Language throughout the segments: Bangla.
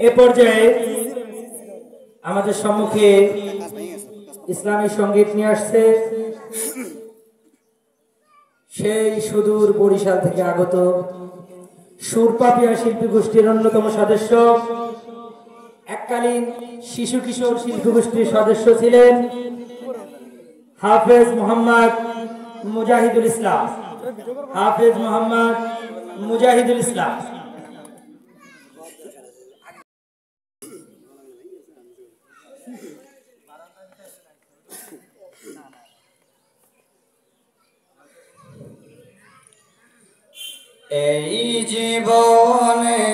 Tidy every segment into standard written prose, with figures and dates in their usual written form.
এ পর্যায়ে আমাদের সম্মুখে ইসলামী সঙ্গীত নিয়ে আসছে সেই সুদূর বরিশাল থেকে আগত সুরপাপিয়া শিল্পী গোষ্ঠীর অন্যতম সদস্য, এককালীন শিশু কিশোর শিল্পী গোষ্ঠীর সদস্য ছিলেন হাফেজ মোহাম্মদ মুজাহিদুল ইসলাম। হাফেজ মোহাম্মদ মুজাহিদুল ইসলাম। এই জীবনে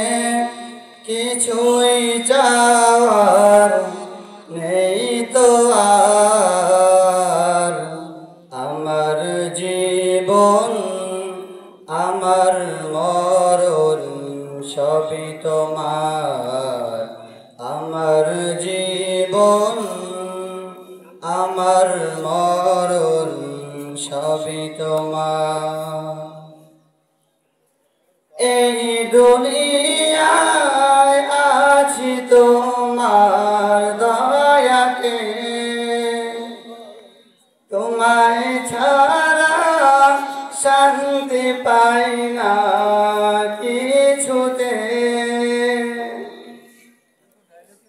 কিছুই চাওয়ার নেই তো আর, আমার জীবন আমার মরণ সবই তোমার। আমার জীবন আমার মরণ সবই তোমার। এই দুনিয়ায় আছি তোমার দয়াতে, তোমায় ছাড়া শান্তি পাই না কিছুতে।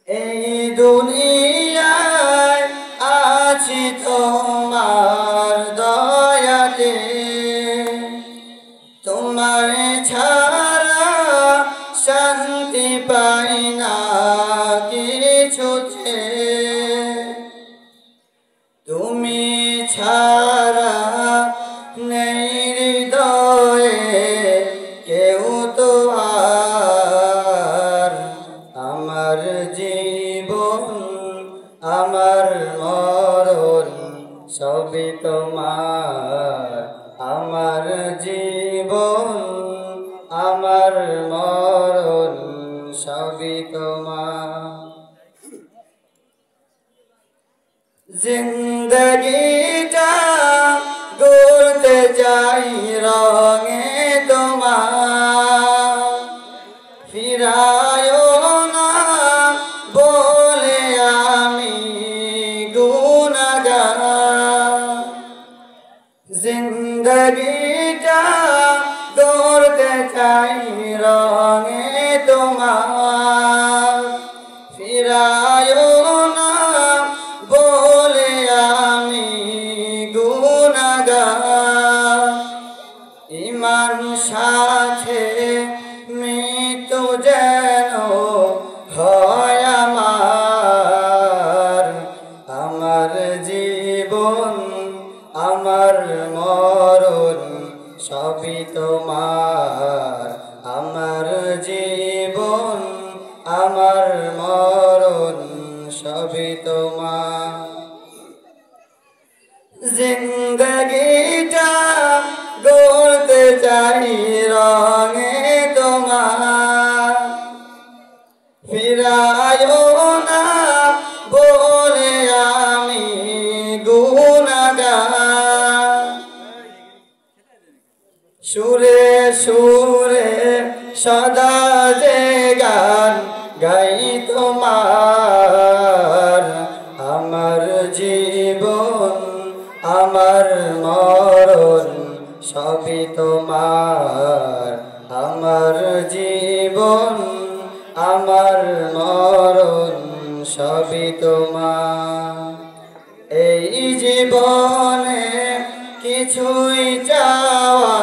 এই দুনিয়ায় আছি তোমার দয়াতে, তোমায় ছাড়া শান্তি পাই না কিছুতে। তুমি ছাড়া নেই হৃদয়ে কেউ তো আর, আমার জীবন আমার মরণ সবই তোমার। আমার জীবন আমার মরণ সবই তোমার। জিন্দগিটা গড়তে চাই রঙে তোমার, ফিরায়ো না বলে আমি গুনাহগার। জিন্দগিটা গড়তে চাই রঙে তোমার, ফিরায়ো না বলে আমি গুনাহগার। ঈমান সাথে মৃত্যু যেন হয় আমার, আমার জীবন আমার মরণ সবই তোমার। আমার জীবন আমার মরণ সবই তোমার। জিন্দগিটা গড়তে চাই রঙে তোমার, ফিরায়ো না বলে আমি গুনাহগার। সুরে সুরে সদা যে গান গাই তোমার, আমার জীবন আমার মরণ সবই তোমার। আমার জীবন আমার মরণ সবই তোমার। এই জীবনে কিছুই চাওয়া